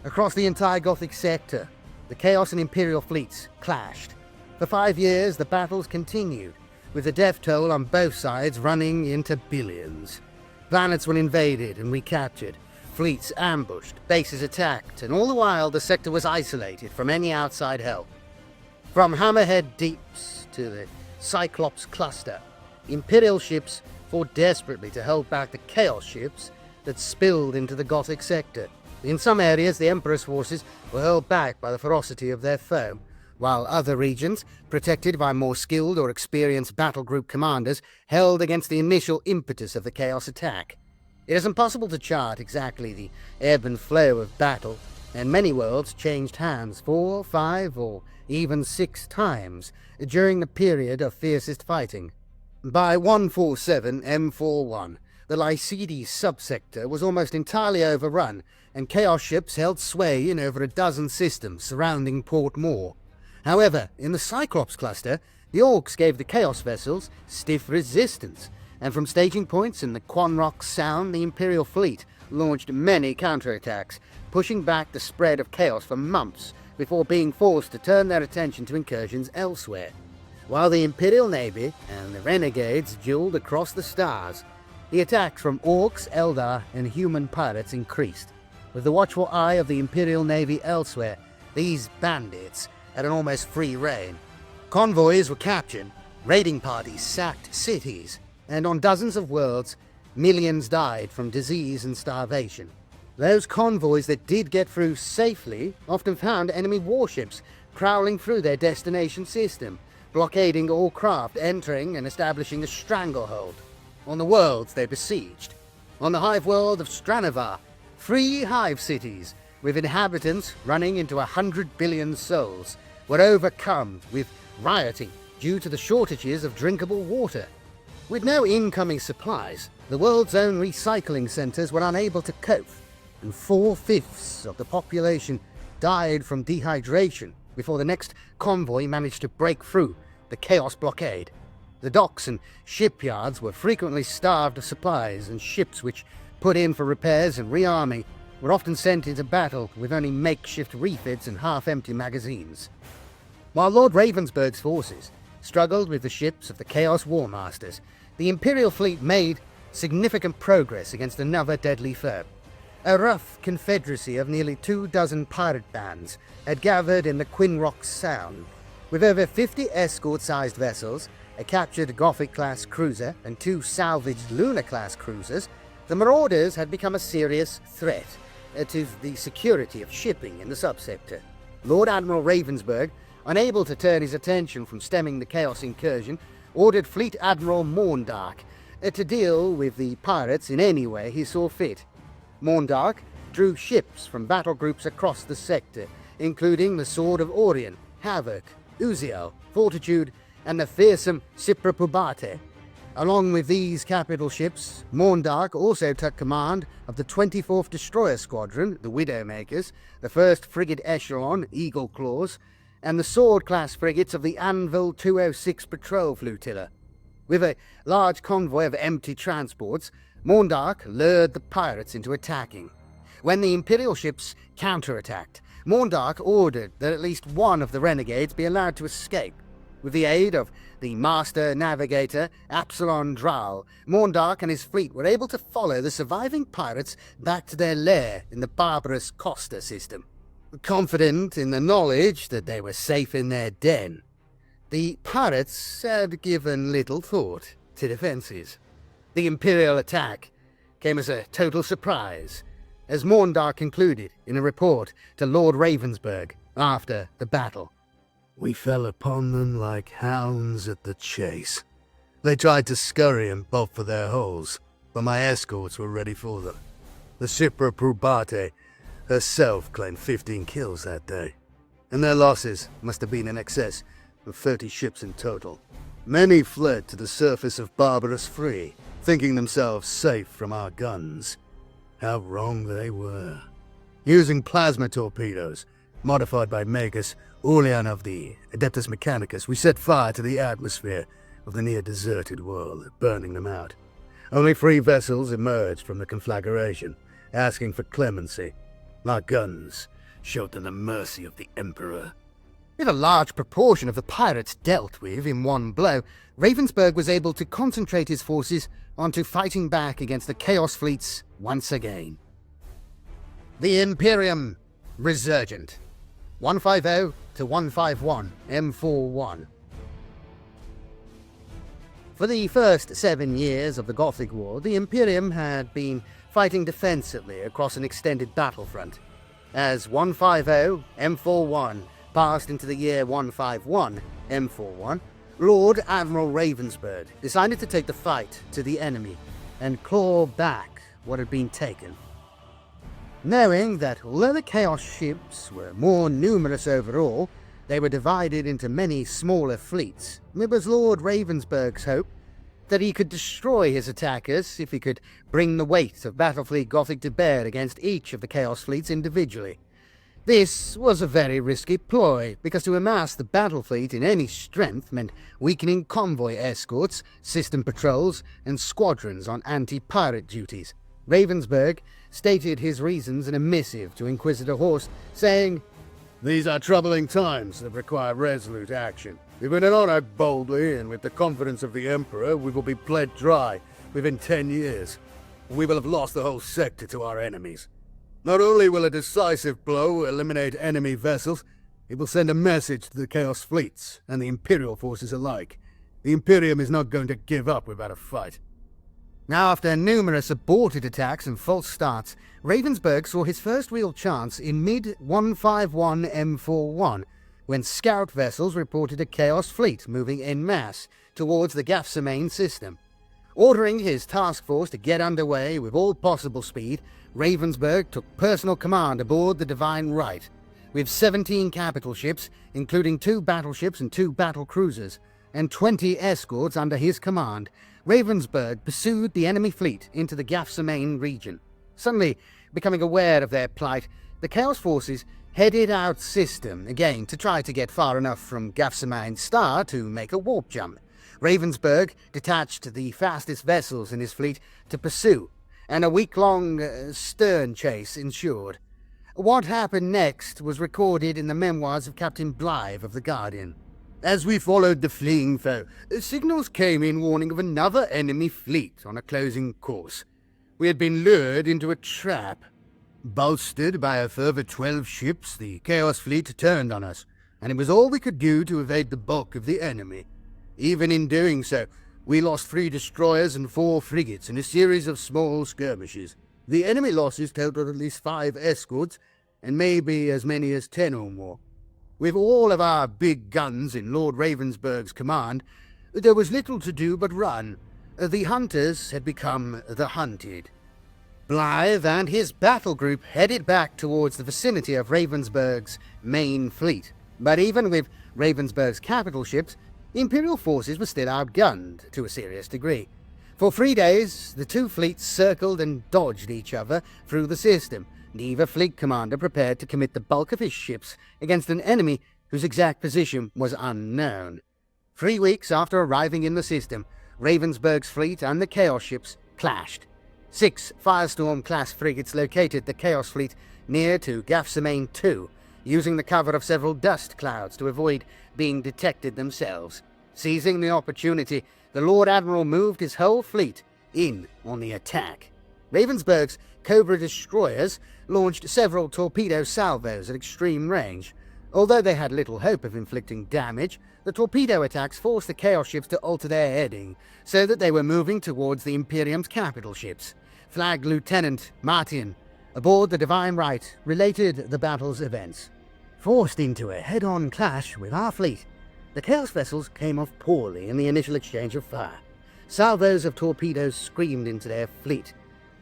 Across the entire Gothic Sector, the Chaos and Imperial fleets clashed. For 5 years, the battles continued, with the death toll on both sides running into billions. Planets were invaded and recaptured, fleets ambushed, bases attacked, and all the while the sector was isolated from any outside help. From Hammerhead Deeps to the Cyclops Cluster, Imperial ships fought desperately to hold back the Chaos ships that spilled into the Gothic Sector. In some areas, the Emperor's forces were held back by the ferocity of their foe, while other regions, protected by more skilled or experienced battle group commanders, held against the initial impetus of the Chaos attack. It is impossible to chart exactly the ebb and flow of battle, and many worlds changed hands 4, 5, or even 6 times during the period of fiercest fighting. By 147 M41, the Lycides subsector was almost entirely overrun, and Chaos ships held sway in over a dozen systems surrounding Port Moor. However, in the Cyclops cluster, the Orcs gave the Chaos vessels stiff resistance, and from staging points in the Quanrock Sound, the Imperial fleet launched many counterattacks, pushing back the spread of Chaos for months before being forced to turn their attention to incursions elsewhere. While the Imperial Navy and the Renegades dueled across the stars, the attacks from Orcs, Eldar, and human pirates increased. With the watchful eye of the Imperial Navy elsewhere, these bandits had an almost free rein. Convoys were captured, Raiding parties sacked cities, and on dozens of worlds, millions died from disease and starvation. Those convoys that did get through safely often found enemy warships prowling through their destination system, blockading all craft entering and establishing a stranglehold on the worlds they besieged. On the hive world of Stranavar, 3 hive cities, with inhabitants running into 100 billion souls, were overcome with rioting due to the shortages of drinkable water. With no incoming supplies, the world's own recycling centers were unable to cope, and 4/5 of the population died from dehydration before the next convoy managed to break through the Chaos blockade. The docks and shipyards were frequently starved of supplies, and ships which put in for repairs and rearming were often sent into battle with only makeshift refits and half-empty magazines. While Lord Ravensburg's forces struggled with the ships of the Chaos War Masters, the Imperial fleet made significant progress against another deadly foe. A rough confederacy of nearly 24 pirate bands had gathered in the Quinrock Sound. With over 50 escort-sized vessels, a captured Gothic-class cruiser, and 2 salvaged Lunar-class cruisers, the Marauders had become a serious threat to the security of shipping in the subsector. Lord Admiral Ravensburg, unable to turn his attention from stemming the Chaos incursion, ordered Fleet Admiral Morndark to deal with the pirates in any way he saw fit. Morndark drew ships from battle groups across the sector, including the Sword of Orion, Havoc, Uziel, Fortitude, and the fearsome Siprapubate. Along with these capital ships, Morndark also took command of the 24th Destroyer Squadron, the Widowmakers, the 1st Frigate Echelon, Eagle Claws, and the sword-class frigates of the Anvil 206 Patrol Flotilla. With a large convoy of empty transports, Morndark lured the pirates into attacking. When the Imperial ships counterattacked, Morndark ordered that at least one of the renegades be allowed to escape. With the aid of the Master Navigator, Absalon Dral, Morndark and his fleet were able to follow the surviving pirates back to their lair in the barbarous Costa system. Confident in the knowledge that they were safe in their den, the pirates had given little thought to defenses. The Imperial attack came as a total surprise, as Morndark concluded in a report to Lord Ravensburg after the battle. We fell upon them like hounds at the chase. They tried to scurry and bolt for their holes, but my escorts were ready for them. The Siprapubate herself claimed 15 kills that day, and their losses must have been in excess of 30 ships in total. Many fled to the surface of Barbarous Free, thinking themselves safe from our guns. How wrong they were. Using plasma torpedoes, modified by Magus Ulian of the Adeptus Mechanicus, we set fire to the atmosphere of the near-deserted world, burning them out. Only 3 vessels emerged from the conflagration, asking for clemency. Our guns showed them the mercy of the Emperor. With a large proportion of the pirates dealt with in one blow, Ravensburg was able to concentrate his forces onto fighting back against the Chaos fleets once again. The Imperium Resurgent, 150 to 151 M41. For the first 7 years of the Gothic War, the Imperium had been fighting defensively across an extended battlefront. As 150 M41 passed into the year 151 M41, Lord Admiral Ravensburg decided to take the fight to the enemy and claw back what had been taken. Knowing that although the Chaos ships were more numerous overall, they were divided into many smaller fleets, it was Lord Ravensburg's hope that he could destroy his attackers if he could bring the weight of Battlefleet Gothic to bear against each of the Chaos fleets individually. This was a very risky ploy, because to amass the battle fleet in any strength meant weakening convoy escorts, system patrols, and squadrons on anti-pirate duties. Ravensburg stated his reasons in a missive to Inquisitor Horst, saying, "These are troubling times that require resolute action. If we do not act boldly and with the confidence of the Emperor, we will be bled dry within 10 years. We will have lost the whole sector to our enemies. Not only will a decisive blow eliminate enemy vessels, it will send a message to the Chaos fleets and the Imperial forces alike. The Imperium is not going to give up without a fight. Now, after numerous aborted attacks and false starts, Ravensburg saw his first real chance in mid-151 M41, when scout vessels reported a Chaos fleet moving en masse towards the Gafsamain system. Ordering his task force to get underway with all possible speed, Ravensburg took personal command aboard the Divine Right. With 17 capital ships, including 2 battleships and 2 battle cruisers, and 20 escorts under his command, Ravensburg pursued the enemy fleet into the Gafsamain region. Suddenly, becoming aware of their plight, the Chaos forces headed out system again to try to get far enough from Gafsamain Star to make a warp jump. Ravensburg detached the fastest vessels in his fleet to pursue, and a week-long stern chase ensued. What happened next was recorded in the memoirs of Captain Blythe of the Guardian. As we followed the fleeing foe, signals came in warning of another enemy fleet on a closing course. We had been lured into a trap. Bolstered by a further 12 ships, the Chaos fleet turned on us, and it was all we could do to evade the bulk of the enemy. Even in doing so, we lost 3 destroyers and 4 frigates in a series of small skirmishes. The enemy losses totaled at least 5 escorts, and maybe as many as 10 or more. With all of our big guns in Lord Ravensburg's command, there was little to do but run. The hunters had become the hunted. Blythe and his battle group headed back towards the vicinity of Ravensburg's main fleet. But even with Ravensburg's capital ships, the Imperial forces were still outgunned to a serious degree. For 3 days, the 2 fleets circled and dodged each other through the system, neither fleet commander prepared to commit the bulk of his ships against an enemy whose exact position was unknown. 3 weeks after arriving in the system, Ravensburg's fleet and the Chaos ships clashed. 6 Firestorm-class frigates located the Chaos fleet near to Gafsamain 2, using the cover of several dust clouds to avoid being detected themselves. Seizing the opportunity, the Lord Admiral moved his whole fleet in on the attack. Ravensburg's Cobra destroyers launched several torpedo salvos at extreme range. Although they had little hope of inflicting damage, the torpedo attacks forced the Chaos ships to alter their heading, so that they were moving towards the Imperium's capital ships. Flag Lieutenant Martin, aboard the Divine Right, related the battle's events. Forced into a head-on clash with our fleet, the Chaos vessels came off poorly in the initial exchange of fire. Salvos of torpedoes screamed into their fleet.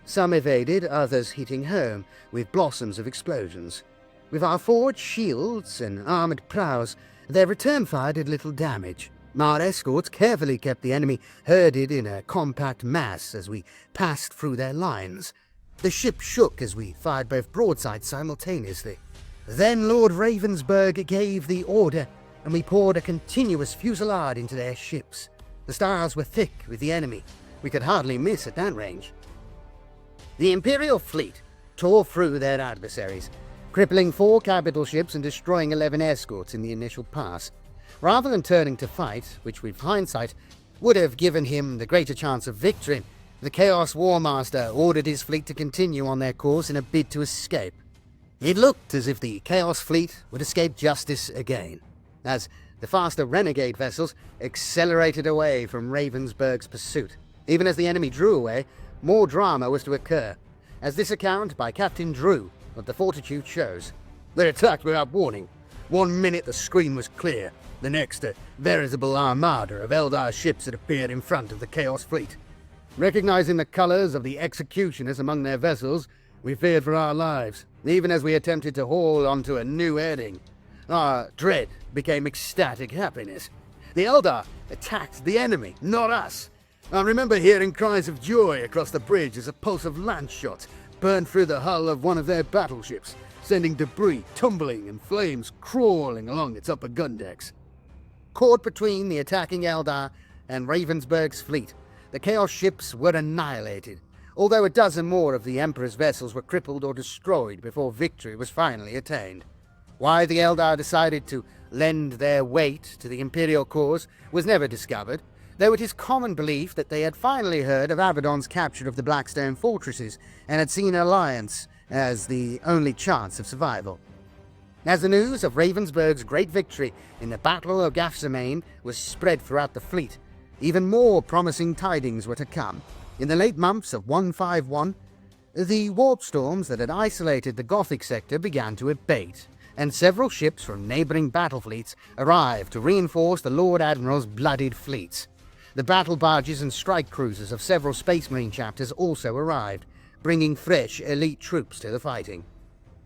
Some evaded, others hitting home, with blossoms of explosions. With our forward shields and armoured prows, their return fire did little damage. Our escorts carefully kept the enemy herded in a compact mass as we passed through their lines. The ship shook as we fired both broadsides simultaneously. Then Lord Ravensburg gave the order, and we poured a continuous fusillade into their ships. The stars were thick with the enemy. We could hardly miss at that range. The Imperial fleet tore through their adversaries, crippling 4 capital ships and destroying 11 escorts in the initial pass. Rather than turning to fight, which with hindsight would have given him the greater chance of victory, the Chaos War Master ordered his fleet to continue on their course in a bid to escape. It looked as if the Chaos fleet would escape justice again, as the faster renegade vessels accelerated away from Ravensburg's pursuit. Even as the enemy drew away, more drama was to occur, as this account by Captain Drew of the Fortitude shows. They attacked without warning. 1 minute the screen was clear, the next a veritable armada of Eldar ships had appeared in front of the Chaos fleet. Recognizing the colors of the executioners among their vessels, we feared for our lives, even as we attempted to haul onto a new heading. Our dread became ecstatic happiness. The Eldar attacked the enemy, not us. I remember hearing cries of joy across the bridge as a pulse of lance shots burned through the hull of one of their battleships, sending debris tumbling and flames crawling along its upper gun decks. Caught between the attacking Eldar and Ravensburg's fleet, the Chaos ships were annihilated, although a dozen more of the Emperor's vessels were crippled or destroyed before victory was finally attained. Why the Eldar decided to lend their weight to the Imperial cause was never discovered, though it is common belief that they had finally heard of Abaddon's capture of the Blackstone fortresses and had seen alliance as the only chance of survival. As the news of Ravensburg's great victory in the Battle of Gafsamain was spread throughout the fleet, even more promising tidings were to come. In the late months of 151, the warp storms that had isolated the Gothic sector began to abate, and several ships from neighbouring battle fleets arrived to reinforce the Lord Admiral's bloodied fleets. The battle barges and strike cruisers of several Space Marine chapters also arrived, bringing fresh elite troops to the fighting.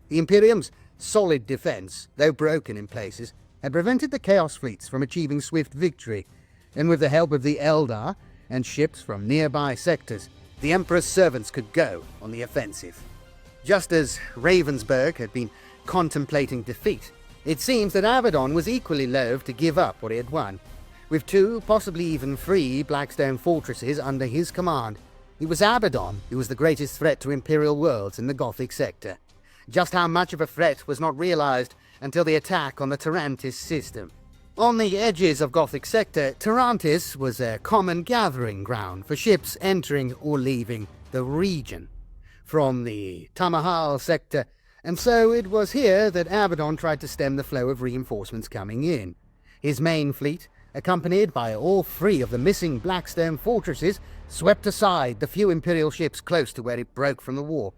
The Imperium's solid defence, though broken in places, had prevented the Chaos fleets from achieving swift victory, and with the help of the Eldar and ships from nearby sectors, the Emperor's servants could go on the offensive. Just as Ravensburg had been contemplating defeat, it seems that Abaddon was equally loath to give up what he had won. With 2, possibly even 3 Blackstone fortresses under his command, it was Abaddon who was the greatest threat to Imperial worlds in the Gothic sector. Just how much of a threat was not realized until the attack on the Tarantis system. On the edges of Gothic sector, Tarantis was a common gathering ground for ships entering or leaving the region from the Tamahal sector, and so it was here that Abaddon tried to stem the flow of reinforcements coming in. His main fleet, accompanied by all 3 of the missing Blackstone fortresses, swept aside the few Imperial ships close to where it broke from the war.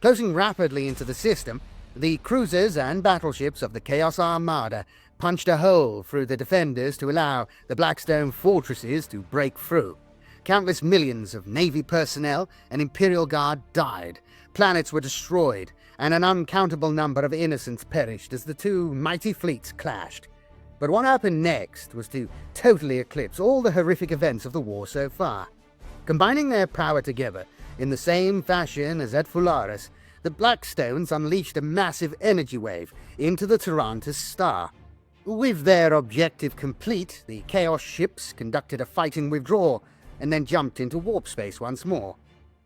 Closing rapidly into the system, the cruisers and battleships of the Chaos Armada punched a hole through the defenders to allow the Blackstone fortresses to break through. Countless millions of Navy personnel and Imperial Guard died, planets were destroyed, and an uncountable number of innocents perished as the 2 mighty fleets clashed. But what happened next was to totally eclipse all the horrific events of the war so far. Combining their power together in the same fashion as at Fularis, the Blackstones unleashed a massive energy wave into the Tarantis star. With their objective complete, the Chaos ships conducted a fighting withdrawal and then jumped into warp space once more.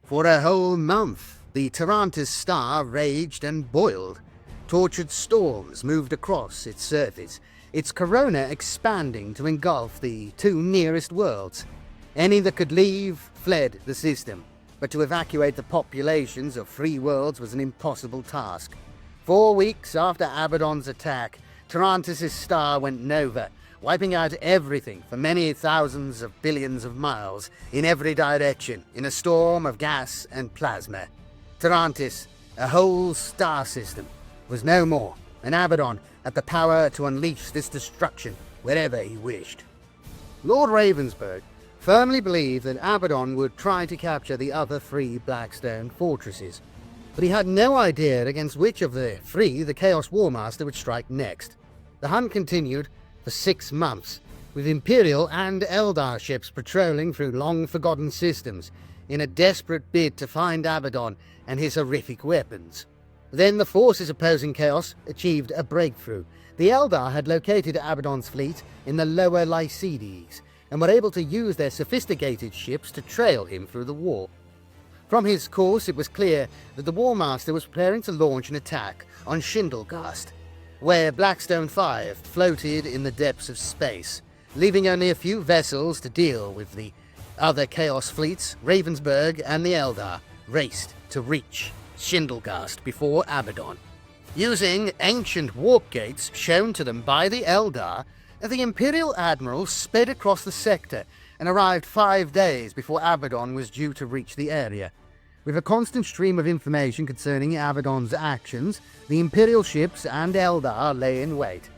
For a whole month, the Tarantis star raged and boiled. Tortured storms moved across its surface, its corona expanding to engulf the 2 nearest worlds. Any that could leave fled the system, but to evacuate the populations of 3 worlds was an impossible task. 4 weeks after Abaddon's attack, Tarantis' star went nova, wiping out everything for many thousands of billions of miles in every direction in a storm of gas and plasma. Tarantis, a whole star system, was no more, and Abaddon had the power to unleash this destruction wherever he wished. Lord Ravensburg firmly believed that Abaddon would try to capture the other 3 Blackstone fortresses, but he had no idea against which of the 3 the Chaos Warmaster would strike next. The hunt continued for 6 months, with Imperial and Eldar ships patrolling through long-forgotten systems in a desperate bid to find Abaddon and his horrific weapons. Then the forces opposing Chaos achieved a breakthrough. The Eldar had located Abaddon's fleet in the lower Lycides, and were able to use their sophisticated ships to trail him through the war. From his course, it was clear that the Warmaster was preparing to launch an attack on Shindelgast, where Blackstone 5 floated in the depths of space, leaving only a few vessels to deal with. The other Chaos fleets, Ravensburg and the Eldar, raced to reach Shindelgast before Abaddon. Using ancient warp gates shown to them by the Eldar, the Imperial Admiral sped across the sector and arrived 5 days before Abaddon was due to reach the area. With a constant stream of information concerning Abaddon's actions, the Imperial ships and Eldar lay in wait.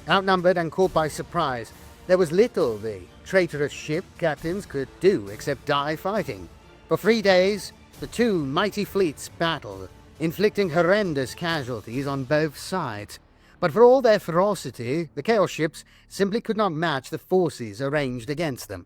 Outnumbered and caught by surprise, there was little the traitorous ship captains could do except die fighting. For 3 days, the 2 mighty fleets battled, inflicting horrendous casualties on both sides. But for all their ferocity, the Chaos ships simply could not match the forces arranged against them.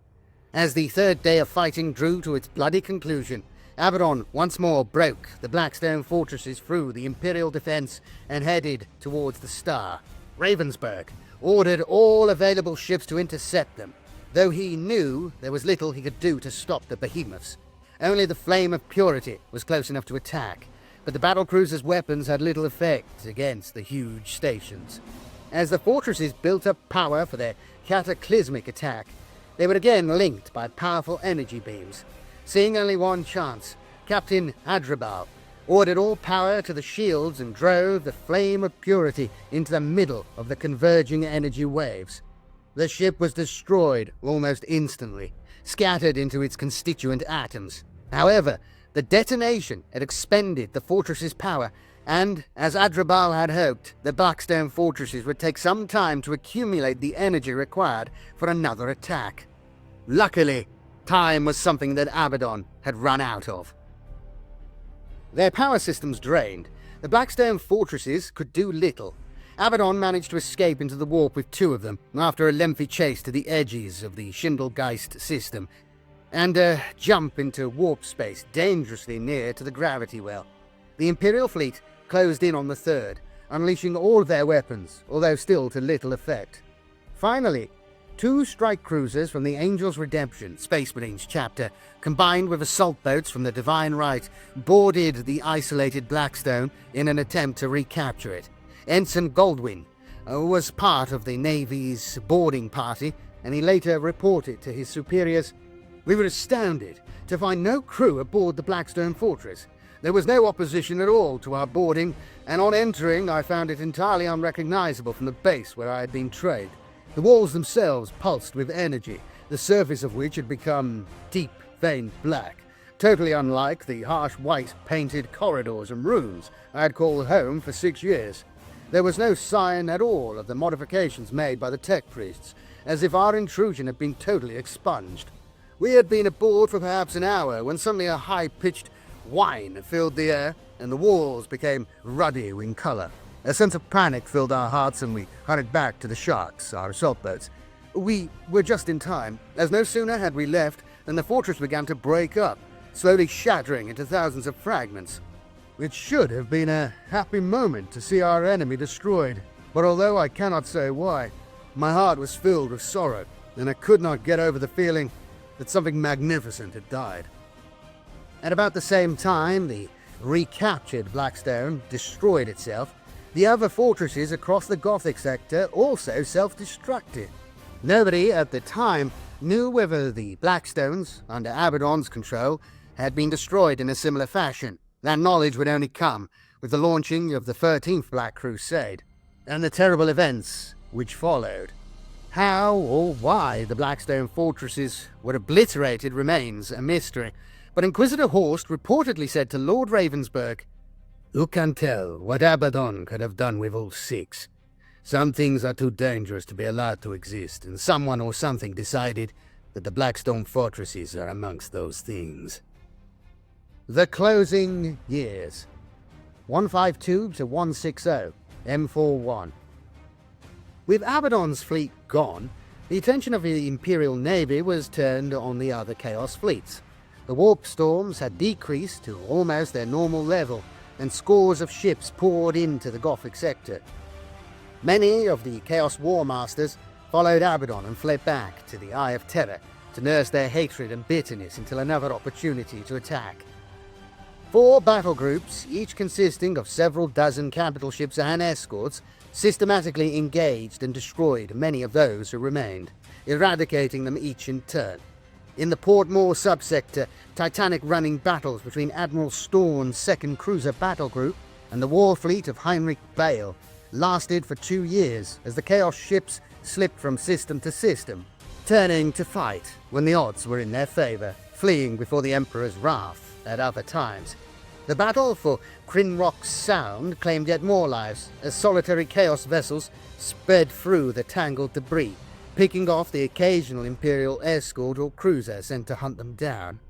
As the 3rd day of fighting drew to its bloody conclusion, Abaddon once more broke the Blackstone fortresses through the Imperial defense and headed towards the Star. Ravensburg ordered all available ships to intercept them, though he knew there was little he could do to stop the behemoths. Only the Flame of Purity was close enough to attack, but the battlecruiser's weapons had little effect against the huge stations. As the fortresses built up power for their cataclysmic attack, they were again linked by powerful energy beams. Seeing only one chance, Captain Adrabal ordered all power to the shields and drove the Flame of Purity into the middle of the converging energy waves. The ship was destroyed almost instantly, scattered into its constituent atoms. However, the detonation had expended the fortress's power, and, as Adrabal had hoped, the Blackstone fortresses would take some time to accumulate the energy required for another attack. Luckily, time was something that Abaddon had run out of. Their power systems drained, the Blackstone fortresses could do little. Abaddon managed to escape into the warp with 2 of them, after a lengthy chase to the edges of the Schindelgeist system, and a jump into warp space dangerously near to the gravity well. The Imperial fleet closed in on the 3rd, unleashing all their weapons, although still to little effect. Finally, 2 strike cruisers from the Angel's Redemption Space Marines chapter, combined with assault boats from the Divine Right, boarded the isolated Blackstone in an attempt to recapture it. Ensign Goldwyn was part of the Navy's boarding party, and he later reported to his superiors, "We were astounded to find no crew aboard the Blackstone Fortress. There was no opposition at all to our boarding, and on entering I found it entirely unrecognizable from the base where I had been trained. The walls themselves pulsed with energy, the surface of which had become deep veined black, totally unlike the harsh white painted corridors and rooms I had called home for 6 years. There was no sign at all of the modifications made by the tech priests, as if our intrusion had been totally expunged. We had been aboard for perhaps an hour when suddenly a high-pitched whine filled the air, and the walls became ruddy in color. A sense of panic filled our hearts, and we hurried back to the Sharks, our assault boats. We were just in time, as no sooner had we left than the fortress began to break up, slowly shattering into thousands of fragments. It should have been a happy moment to see our enemy destroyed, but although I cannot say why, my heart was filled with sorrow, and I could not get over the feeling that something magnificent had died." At about the same time the recaptured Blackstone destroyed itself, the other fortresses across the Gothic sector also self-destructed. Nobody at the time knew whether the Blackstones, under Abaddon's control, had been destroyed in a similar fashion. That knowledge would only come with the launching of the 13th Black Crusade, and the terrible events which followed. How or why the Blackstone fortresses were obliterated remains a mystery, but Inquisitor Horst reportedly said to Lord Ravensburg, "Who can tell what Abaddon could have done with all 6? Some things are too dangerous to be allowed to exist, and someone or something decided that the Blackstone fortresses are amongst those things." The closing years. 152 to 160, M41. With Abaddon's fleet gone, the attention of the Imperial Navy was turned on the other Chaos fleets. The warp storms had decreased to almost their normal level, and scores of ships poured into the Gothic sector. Many of the Chaos War Masters followed Abaddon and fled back to the Eye of Terror to nurse their hatred and bitterness until another opportunity to attack. 4 battle groups, each consisting of several dozen capital ships and escorts, systematically engaged and destroyed many of those who remained, eradicating them each in turn. In the Portmore subsector, titanic running battles between Admiral Storn's 2nd Cruiser Battle Group and the war fleet of Heinrich Bale lasted for 2 years as the Chaos ships slipped from system to system, turning to fight when the odds were in their favor, fleeing before the Emperor's wrath at other times. The battle for Crinrock Sound claimed yet more lives as solitary Chaos vessels sped through the tangled debris, picking off the occasional Imperial escort or cruiser sent to hunt them down.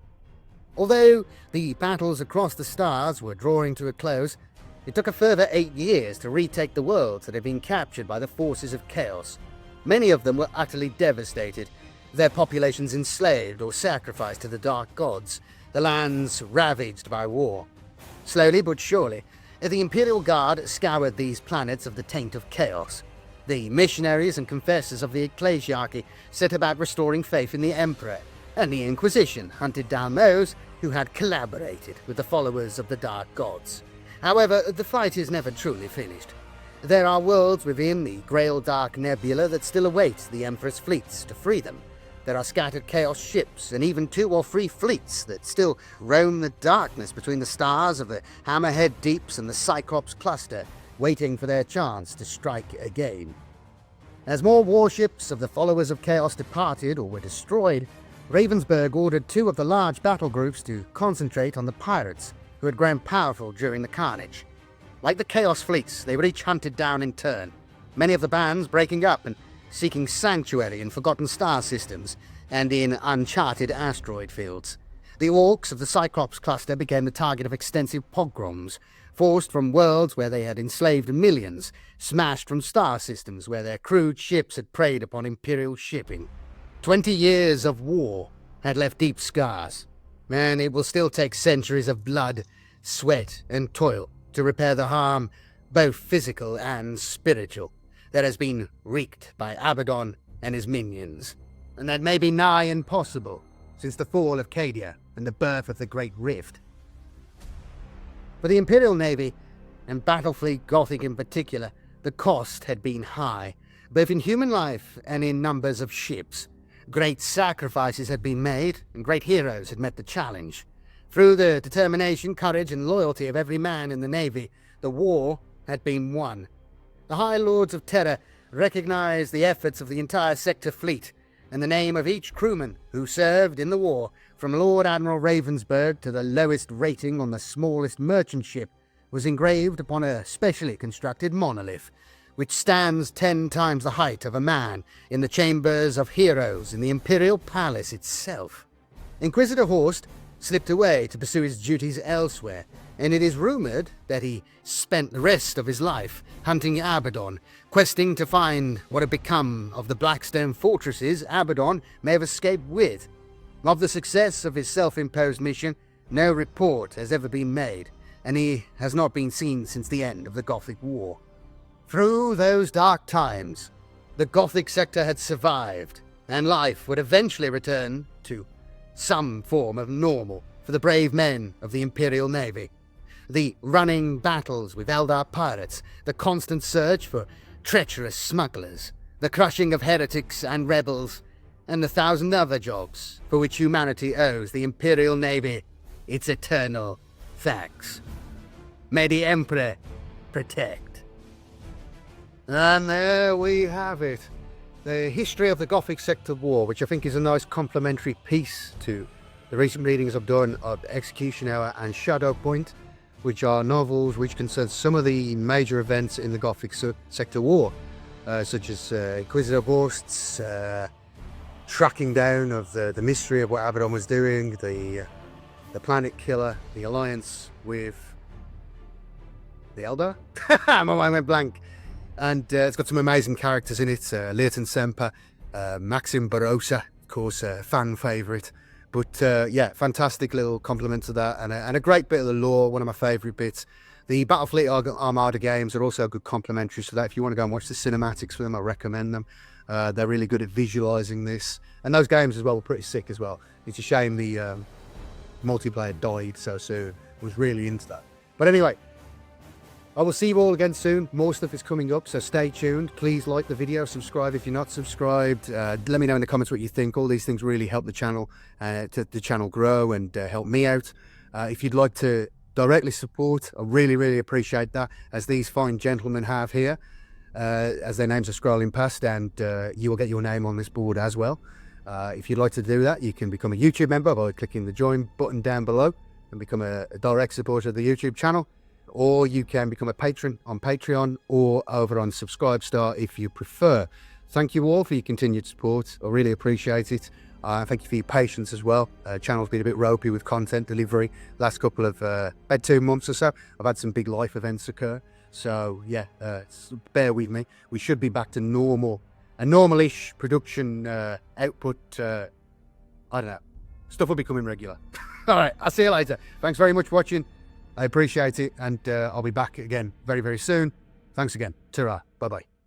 Although the battles across the stars were drawing to a close, it took a further 8 years to retake the worlds that had been captured by the forces of Chaos. Many of them were utterly devastated, their populations enslaved or sacrificed to the Dark Gods, the lands ravaged by war. Slowly but surely, the Imperial Guard scoured these planets of the taint of Chaos. The missionaries and confessors of the Ecclesiarchy set about restoring faith in the Emperor, and the Inquisition hunted down those who had collaborated with the followers of the Dark Gods. However, the fight is never truly finished. There are worlds within the Grail Dark Nebula that still await the Emperor's fleets to free them. There are scattered Chaos ships, and even 2 or 3 fleets that still roam the darkness between the stars of the Hammerhead Deeps and the Cyclops Cluster, waiting for their chance to strike again. As more warships of the followers of Chaos departed or were destroyed, Ravensburg ordered 2 of the large battle groups to concentrate on the pirates, who had grown powerful during the carnage. Like the Chaos fleets, they were each hunted down in turn, many of the bands breaking up and seeking sanctuary in forgotten star systems and in uncharted asteroid fields. The orcs of the Cyclops cluster became the target of extensive pogroms, forced from worlds where they had enslaved millions, smashed from star systems where their crude ships had preyed upon Imperial shipping. 20 years of war had left deep scars, and it will still take centuries of blood, sweat, and toil to repair the harm, both physical and spiritual, that has been wreaked by Abaddon and his minions, and that may be nigh impossible since the fall of Cadia and the birth of the Great Rift. For the Imperial Navy, and Battlefleet Gothic in particular, the cost had been high, both in human life and in numbers of ships. Great sacrifices had been made, and great heroes had met the challenge. Through the determination, courage, and loyalty of every man in the Navy, the war had been won. The High Lords of Terror recognized the efforts of the entire Sector fleet, and the name of each crewman who served in the war, from Lord Admiral Ravensburg to the lowest rating on the smallest merchant ship, was engraved upon a specially constructed monolith, which stands 10 times the height of a man in the chambers of heroes in the Imperial Palace itself. Inquisitor Horst slipped away to pursue his duties elsewhere, and it is rumoured that he spent the rest of his life hunting Abaddon, questing to find what had become of the Blackstone fortresses Abaddon may have escaped with. Of the success of his self-imposed mission, no report has ever been made, and he has not been seen since the end of the Gothic War. Through those dark times, the Gothic Sector had survived, and life would eventually return to some form of normal for the brave men of the Imperial Navy. The running battles with Eldar pirates, the constant search for treacherous smugglers, the crushing of heretics and rebels, and the 1,000 other jobs for which humanity owes the Imperial Navy its eternal thanks. May the Emperor protect. And there we have it. The history of the Gothic Sector War, which I think is a nice complementary piece to the recent readings I've done of Execution Hour and Shadow Point, which are novels which concern some of the major events in the Gothic Sector War, such as Inquisitor Horst's tracking down of the mystery of what Abaddon was doing, the Planet Killer, the alliance with the Eldar? My mind went blank. And it's got some amazing characters in it. Leyrton Semper, Maxim Barossa, of course, a fan favourite. But yeah, fantastic little compliment to that, and a great bit of the lore, one of my favourite bits. The Battlefleet Armada games are also a good complementary to that. If you want to go and watch the cinematics for them, I recommend them. They're really good at visualising this. And those games as well were pretty sick as well. It's a shame the multiplayer died so soon. I was really into that. But anyway, I will see you all again soon. More stuff is coming up, so stay tuned. Please like the video, subscribe if you're not subscribed. Let me know in the comments what you think. All these things really help the channel, to the channel grow and help me out. If you'd like to directly support, I really, really appreciate that, as these fine gentlemen have here, as their names are scrolling past, and you will get your name on this board as well. If you'd like to do that, you can become a YouTube member by clicking the join button down below and become a direct supporter of the YouTube channel. Or you can become a patron on Patreon or over on Subscribestar if you prefer. Thank you all for your continued support. I really appreciate it. Thank you for your patience as well. Channel's been a bit ropey with content delivery last couple of about 2 months or so. I've had some big life events occur. So yeah, bear with me. We should be back to normal, a normal-ish production output. I don't know. Stuff will be coming regular. All right, I'll see you later. Thanks very much for watching. I appreciate it, and I'll be back again very, very soon. Thanks again. Ta-ra. Bye-bye.